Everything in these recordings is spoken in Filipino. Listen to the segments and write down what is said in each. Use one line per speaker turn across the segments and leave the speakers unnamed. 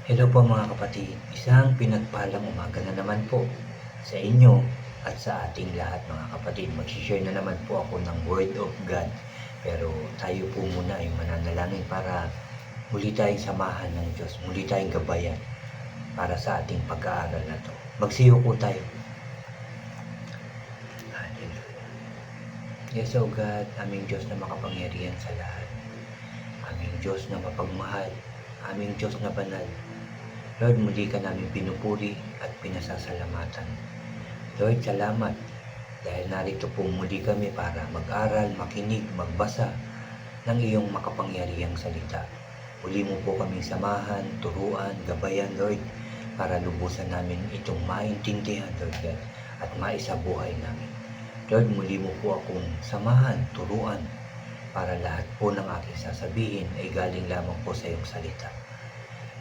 Hello po mga kapatid, isang pinagpalang umaga na naman po sa inyo at sa ating lahat mga kapatid. Mag-share na naman po ako ng Word of God. Pero tayo po muna ay mananalangin para muli tayong samahan ng Diyos, muli tayong gabayan para sa ating pag-aaral na to. Magsiyo po tayo. Hallelujah. Yes, O God, aming Diyos na makapangyarihan sa lahat. Aming Diyos na mapagmahal, aming Diyos na banal. Lord, muli ka namin pinupuri at pinasasalamatan. Lord, salamat dahil narito po muli kami para mag-aral, makinig, magbasa ng iyong makapangyarihang salita. Muli mo po kaming samahan, turuan, gabayan, Lord, para lubusan namin itong maintindihan, Lord God, at maisabuhay namin. Lord, muli mo po akong samahan, turuan, para lahat po ng aking sasabihin ay galing lamang po sa iyong salita.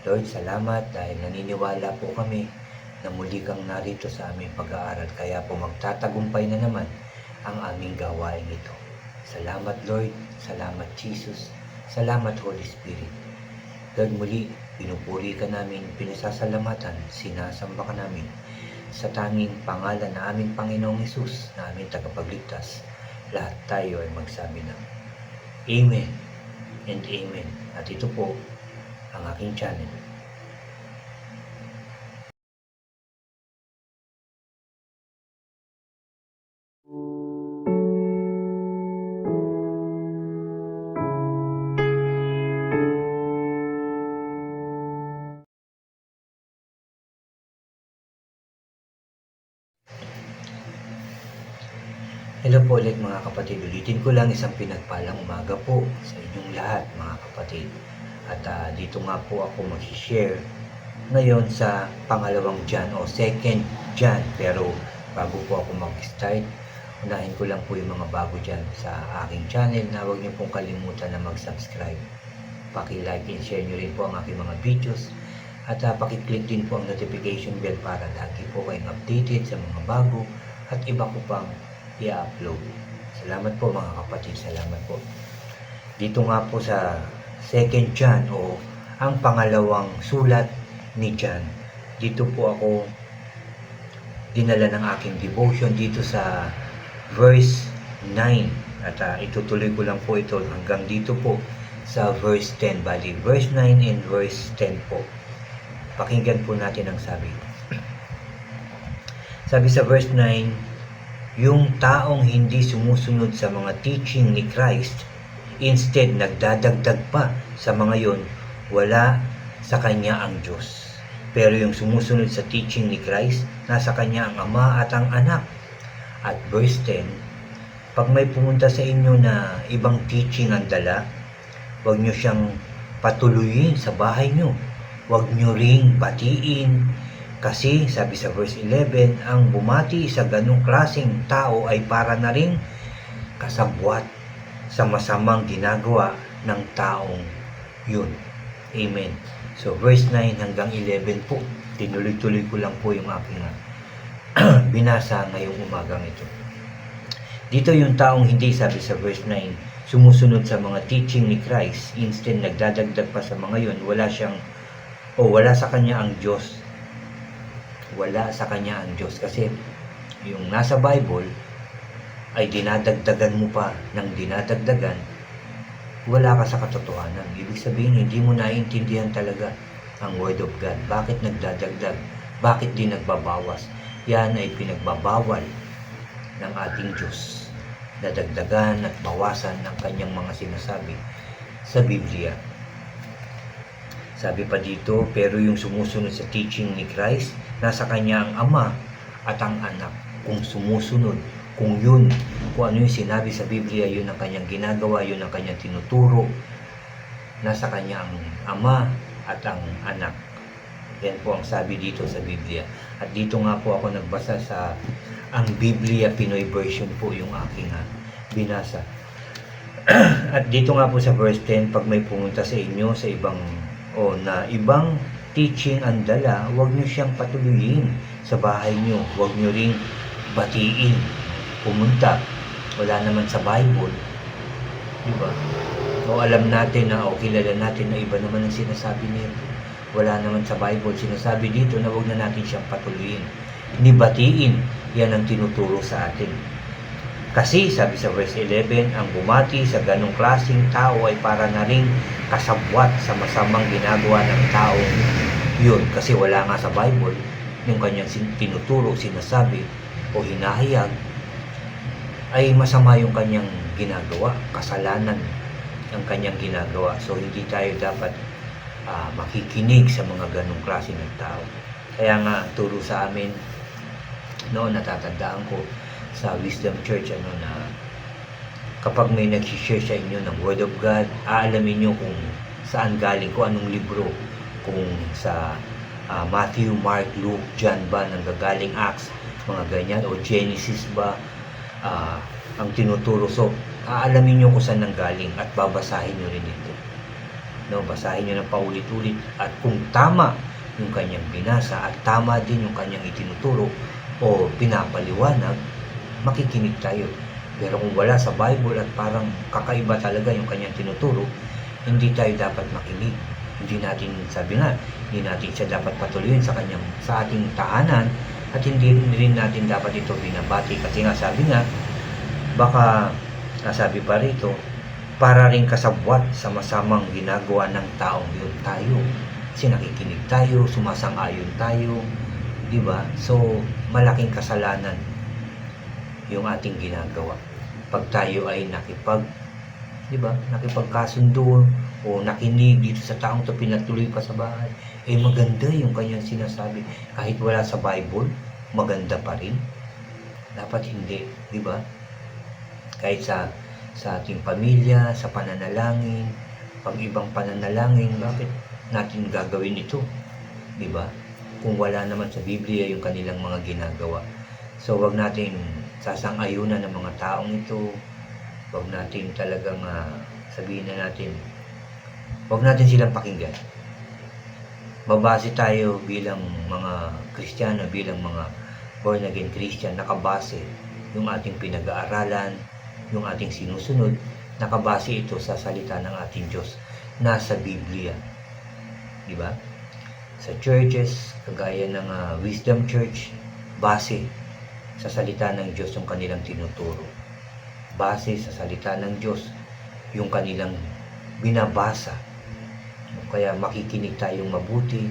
Lord, salamat dahil naniniwala po kami na muli kang narito sa aming pag-aaral. Kaya po magtatagumpay na naman ang aming gawain ito. Salamat Lord, salamat Jesus, salamat Holy Spirit. Lord, muli pinupuri ka namin, pinasasalamatan, sinasamba ka namin sa tanging pangalan na aming Panginoong Hesus, na aming tagapagligtas. Lahat tayo ay magsabi ng Amen and Amen. At ito po ang aking channel. Hello po ulit mga kapatid. Ulitin ko lang, isang pinagpalang umaga po sa inyong lahat mga kapatid. At dito nga po ako mag-share ngayon sa pangalawang John o second John. Pero bago po ako mag-start, unahin ko lang po yung mga bago dyan sa aking channel na huwag niyo pong kalimutan na mag-subscribe. Paki-like and share niyo rin po ang aking mga videos. At paki-click din po ang notification bell para lagi po kayong updated sa mga bago at iba ko pang i-upload. Salamat po mga kapatid, salamat po. Dito nga po sa second John o ang pangalawang sulat ni John. Dito po ako dinala ng aking devotion dito sa verse 9. At itutuloy ko lang po ito hanggang dito po sa verse 10. Bali, verse 9 and verse 10 po. Pakinggan po natin ang sabi. Sabi sa verse 9, yung taong hindi sumusunod sa mga teaching ni Christ, instead nagdadagdag pa sa mga yon, wala sa kanya ang Diyos. Pero yung sumusunod sa teaching ni Christ, nasa kanya ang Ama at ang Anak. At verse 10, pag may pumunta sa inyo na ibang teaching ang dala, huwag nyo siyang patuloyin sa bahay nyo. Huwag nyo ring batiin. Kasi sabi sa verse 11, ang bumati sa ganung klaseng tao ay para na ring kasabwat sa masamang ginagawa ng taong yun. Amen. So verse 9 hanggang 11 po, tinuloy-tuloy ko lang po yung aking binasa ngayong umagang ito. Dito yung taong hindi, sabi sa verse 9, sumusunod sa mga teaching ni Christ, instead nagdadagdag pa sa mga yun, wala sa kanya ang Diyos. Wala sa kanya ang Diyos. Kasi yung nasa Bible ay dinadagdagan mo pa ng dinadagdagan, wala ka sa katotohanan. Ibig sabihin, hindi mo naiintindihan talaga ang Word of God. Bakit nagdadagdag? Bakit di nagbabawas? Yan ay pinagbabawal ng ating Diyos. Dadagdagan at bawasan ng kanyang mga sinasabi sa Biblia. Sabi pa dito, pero yung sumusunod sa teaching ni Christ, nasa kanya ang Ama at ang Anak. Kung sumusunod, kung ano yung sinabi sa Biblia, yun ang kanyang ginagawa, yun ang kanyang tinuturo, nasa kanya ang Ama at ang Anak. Yan po ang sabi dito sa Biblia. At dito nga po ako nagbasa sa ang Biblia Pinoy version po yung aking binasa. At dito nga po sa verse 10, pag may pumunta sa inyo sa ibang teaching ang dala, huwag nyo siyang patuloyin sa bahay nyo. Huwag nyo ring batiin. Pumunta. Wala naman sa Bible. Diba? O alam natin na, o kilala natin na iba naman ang sinasabi niya. Wala naman sa Bible. Sinasabi dito na huwag na natin siyang patuloyin. Nibatiin, yan ang tinuturo sa atin. Kasi sabi sa verse 11, ang bumati sa ganong klaseng tao ay para na ring kasabwat sa masamang ginagawa ng taong yun. Kasi wala nga sa Bible yung kanyang tinuturo, sinasabi o hinahayag ay masama yung kanyang ginagawa, kasalanan ang kanyang ginagawa. So hindi tayo dapat makikinig sa mga ganong klase ng tao. Kaya nga turo sa amin noon, natatandaan ko sa Wisdom Church na kapag may nag-share sa inyo ng Word of God, aalamin nyo kung saan galing, kung anong libro, kung sa Matthew, Mark, Luke, John ba nanggagaling, Acts, mga ganyan, o Genesis ba ang tinuturo. So aalamin nyo kung saan nanggaling at babasahin nyo rin ito. No, basahin nyo ng paulit-ulit at kung tama yung kanyang binasa at tama din yung kanyang itinuturo o pinapaliwanag, makikinig tayo. Pero kung wala sa Bible at parang kakaiba talaga yung kanyang tinuturo, hindi tayo dapat makinig. Hindi natin, sabi nga, hindi natin siya dapat patuloyin sa ating tahanan at hindi rin natin dapat ito binabati. Kasi nga sabi nga, baka sabi pa rito, para rin kasabwat sa masamang ginagawa ng taong yun tayo. Kasi nakikinig tayo, sumasang-ayon tayo, di ba? So, malaking kasalanan yung ating ginagawa. Pag tayo ay nakipagkasundo o nakinig dito sa taong to, pinatuloy pa sa bahay, maganda yung kanyang sinasabi. Kahit wala sa Bible, maganda pa rin. Dapat hindi, di ba? Kahit sa ating pamilya, sa pananalangin, pag ibang pananalangin, bakit natin gagawin ito? Di ba? Kung wala naman sa Biblia yung kanilang mga ginagawa. So, wag natin sasang-ayunan ng mga taong ito. Wag natin talagang sabihin na natin, wag natin silang pakinggan. Babase tayo bilang mga Kristiyano, bilang mga born again Christian, nakabase yung ating pinag-aaralan, yung ating sinusunod, nakabase ito sa salita ng ating Diyos, nasa Biblia. Di ba? Sa churches, kagaya ng Wisdom Church, base sa salita ng Diyos yung kanilang tinuturo. Base sa salita ng Diyos yung kanilang binabasa. Kaya makikinig tayong mabuti,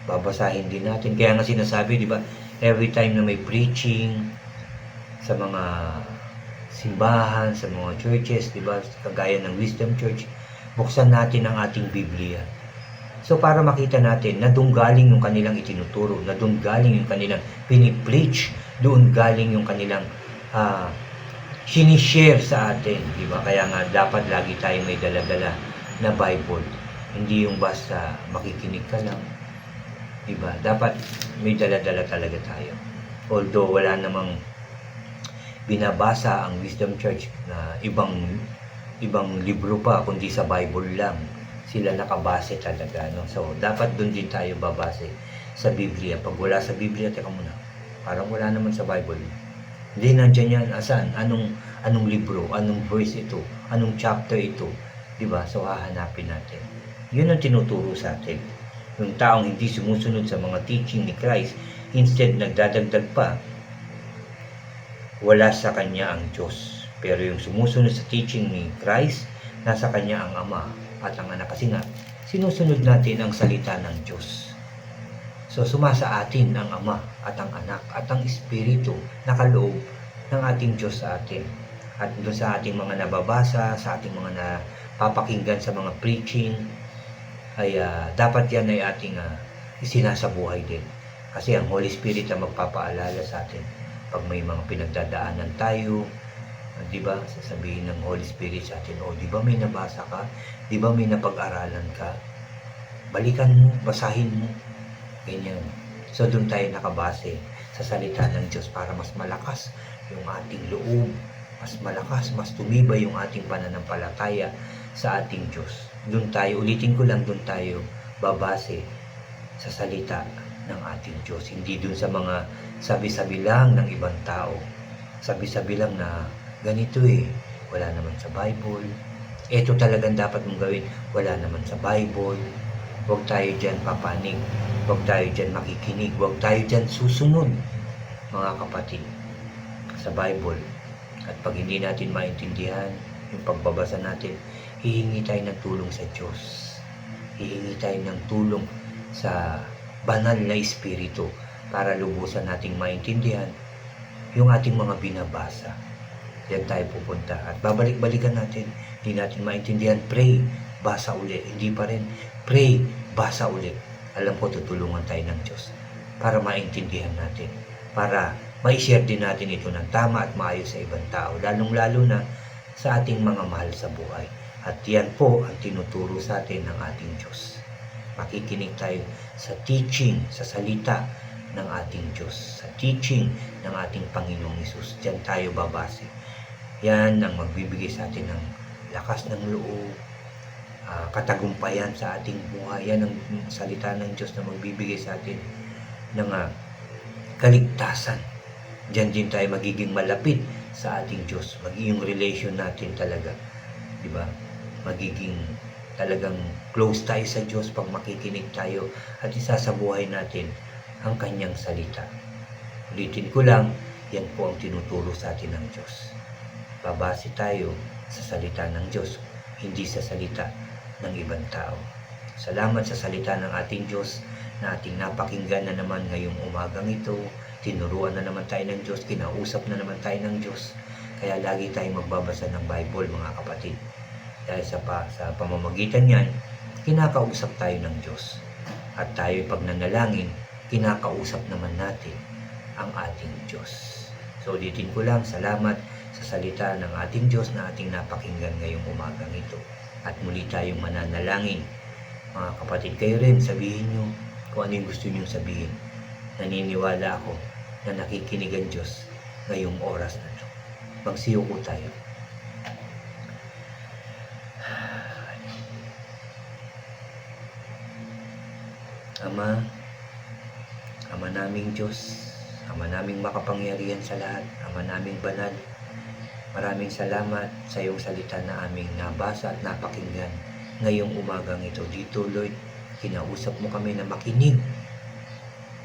babasahin din natin. Kaya nga sinasabi, di ba, every time na may preaching sa mga simbahan, sa mga churches, di ba, kagaya ng Wisdom Church, buksan natin ang ating Biblia. So para makita natin na doon galing yung kanilang itinuturo, na doon galing yung kanilang pinipreach, doon galing yung kanilang sinishare sa atin, di ba? Kaya nga dapat lagi tayo may dala-dala na Bible. Hindi yung basta makikinig ka lang, di ba? Dapat may dala-dala talaga tayo. Although wala namang binabasa ang Wisdom Church na ibang libro pa kundi sa Bible lang sila nakabase talaga, no? So dapat doon din tayo babase sa Biblia. Pag wala sa Biblia, teka muna, parang wala naman sa Bible. Hindi, nandiyan yan. Asan? Anong libro? Anong verse ito? Anong chapter ito? Diba? So hahanapin natin. Yun ang tinuturo sa atin. Yung taong hindi sumusunod sa mga teaching ni Christ, instead nagdadagdag pa, wala sa kanya ang Diyos. Pero yung sumusunod sa teaching ni Christ, nasa kanya ang Ama at ang Anak. Kasi nga, sinusunod natin ang salita ng Diyos. So, sumasa atin ang Ama at ang Anak at ang Espiritu na kaloob ng ating Diyos sa atin. At doon sa ating mga nababasa, sa ating mga napapakinggan sa mga preaching, ay dapat yan ay ating isinasabuhay din. Kasi ang Holy Spirit ang magpapaalala sa atin. Pag may mga pinagdadaanan tayo, di ba, sasabihin ng Holy Spirit sa atin, di ba may nabasa ka? Di ba may napag-aralan ka? Balikan mo, basahin mo. Ganyan. So doon tayo nakabase sa salita ng Diyos para mas malakas yung ating loob, mas malakas, mas tumibay yung ating pananampalataya sa ating Diyos. Doon tayo, ulitin ko lang, doon tayo babase sa salita ng ating Diyos. Hindi doon sa mga sabi-sabi lang ng ibang tao. Sabi-sabi lang na ganito wala naman sa Bible. Ito talagang dapat mong gawin, wala naman sa Bible. Huwag tayo dyan papanig. Huwag tayo dyan makikinig. Huwag tayo dyan susunod, mga kapatid, sa Bible. At pag hindi natin maintindihan yung pagbabasa natin, hihingi tayo ng tulong sa Diyos. Hihingi tayo ng tulong sa banal na Espiritu para lubusan nating maintindihan yung ating mga binabasa. Diyan tayo pupunta. At babalik-balikan natin. Hindi natin maintindihan, pray, basa ulit. Hindi pa rin, pray, basa ulit. Alam ko, tutulungan tayo ng Diyos para maintindihan natin. Para mai-share din natin ito ng tama at maayos sa ibang tao. Lalong-lalo na sa ating mga mahal sa buhay. At yan po ang tinuturo sa atin ng ating Diyos. Makikinig tayo sa teaching, sa salita ng ating Diyos, sa teaching ng ating Panginoong Hesus. Diyan tayo babase. Yan ang magbibigay sa atin ng lakas ng loob, katagumpayan sa ating buhay. Yan ang salita ng Diyos na magbibigay sa atin ng kaligtasan. Diyan din tayo magiging malapit sa ating Diyos. Magiging relation natin talaga, di ba? Magiging talagang close tayo sa Diyos pag makikinig tayo at isa sa buhay natin ang kanyang salita. Ulitin ko lang, yan po ang tinuturo sa atin ng Diyos. Babase tayo sa salita ng Diyos, hindi sa salita ng ibang tao. Salamat sa salita ng ating Diyos na ating napakinggan na naman ngayong umagang ito. Tinuruan na naman tayo ng Diyos, kinausap na naman tayo ng Diyos. Kaya lagi tayong magbabasa ng Bible, mga kapatid. Dahil sa pamamagitan niyan, kinakausap tayo ng Diyos. At tayo pag nanalangin, kinakausap naman natin ang ating Diyos. So ulitin ko lang, salamat sa salita ng ating Diyos na ating napakinggan ngayong umagang ito. At muli tayong mananalangin. Mga kapatid, kayo rin, sabihin nyo kung ano yung gusto nyo sabihin. Naniniwala ako na nakikinig ang Diyos ngayong oras na ito. Magsiyuko tayo. Ama naming Diyos, Ama naming makapangyarihan sa lahat, Ama naming banal, maraming salamat sa iyong salita na aming nabasa at napakinggan ngayong umagang ito. Dito, Lord, kinausap mo kami na makinig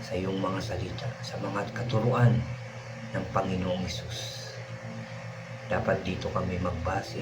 sa iyong mga salita, sa mga katuruan ng Panginoong Hesus. Dapat dito kami magbase,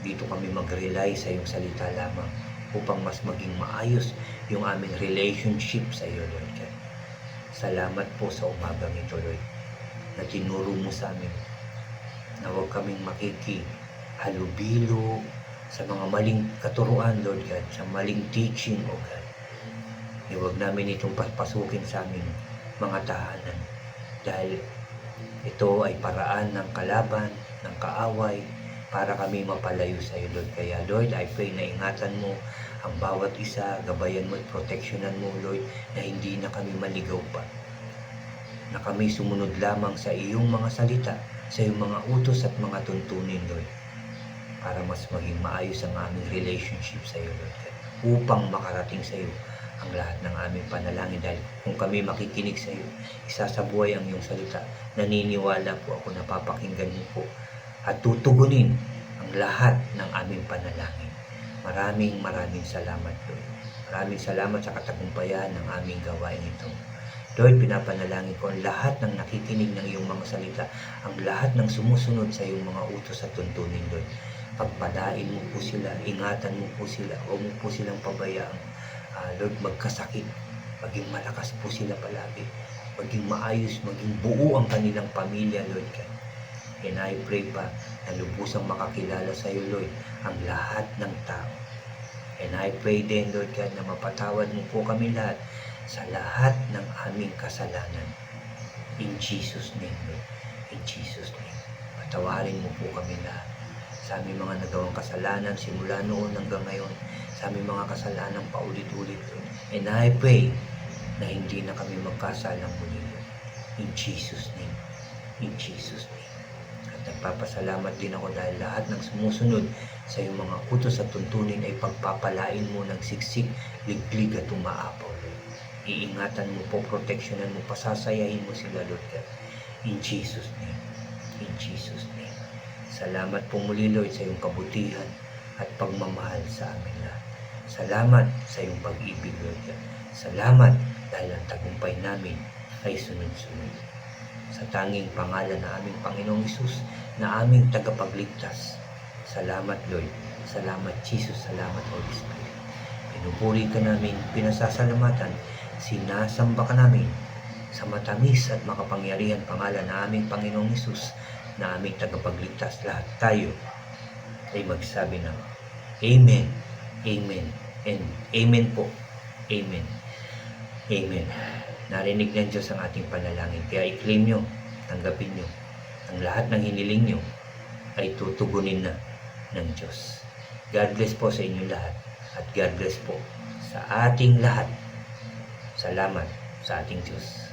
dito kami mag-rely sa iyong salita lamang upang mas maging maayos yung aming relationship sa iyo, Lord God. Salamat po sa umagang ito, Lord, na tinuro mo sa amin na huwag kaming makikihalubilo sa mga maling katuruan, Lord God, sa maling teaching, O God. Huwag namin itong papasukin sa aming mga tahanan dahil ito ay paraan ng kalaban, ng kaaway, para kami mapalayo sa iyo, Lord. Kaya, Lord, I pray na ingatan mo ang bawat isa, gabayan mo at proteksyonan mo, Lord, na hindi na kami maligaw pa. Na kami sumunod lamang sa iyong mga salita, sa iyong mga utos at mga tuntunin, Lord, para mas maging maayos ang aming relationship sa iyo, Lord, upang makarating sa iyo ang lahat ng aming panalangin. Dahil kung kami makikinig sa iyo, isasabuhay ang iyong salita. Naniniwala po ako na papakinggan mo po at tutugunin ang lahat ng aming panalangin. Maraming salamat, Lord. Maraming salamat sa katagumpayan ng aming gawain ito. Lord, pinapanalangin ko ang lahat ng nakikinig ng iyong mga salita, ang lahat ng sumusunod sa iyong mga utos at tuntunin, Lord. Pagpalain mo po sila, ingatan mo po sila, huwag mo po silang pabayaan. Lord, magkasakit, maging malakas po sila palagi, maging maayos, maging buo ang kanilang pamilya, Lord God. And I pray pa na lubusang makakilala sa iyo, Lord, ang lahat ng tao. And I pray din, Lord God, na mapatawad mo po kami lahat sa lahat ng aming kasalanan. In Jesus' name, Lord. In Jesus' name. Patawarin mo po kami lahat sa aming mga nagawang kasalanan simula noon hanggang ngayon, sa aming mga kasalanan paulit-ulit, Lord. And I pray na hindi na kami magkasalang muli, Lord. In Jesus' name. In Jesus' name. Nagpapasalamat din ako dahil lahat ng sumusunod sa iyong mga utos at tuntunin ay pagpapalain mo ng siksik, liglig at umaapaw, Lord. Iingatan mo po, proteksyonan mo, pasasayahin mo sila, Lord God. In Jesus' name. In Jesus' name. Salamat po muli, Lord, sa iyong kabutihan at pagmamahal sa amin lahat. Salamat sa iyong pag-ibig, Lord God. Salamat dahil ang tagumpay namin ay sunod-sunod. Sa tanging pangalan na aming Panginoong Hesus na aming tagapagligtas. Salamat, Lord. Salamat, Jesus. Salamat, Holy Spirit. Pinupuri ka namin, pinasasalamatan, sinasamba ka namin sa matamis at makapangyarihan pangalan na aming Panginoong Hesus na aming tagapagligtas. Lahat tayo ay magsabi ng Amen, Amen, and Amen po. Amen. Amen. Narinig ng Diyos ang ating panalangin. Kaya i-claim nyo, tanggapin nyo. Ang lahat ng hiniling nyo ay tutugunin na ng Diyos. God bless po sa inyong lahat. At God bless po sa ating lahat. Salamat sa ating Diyos.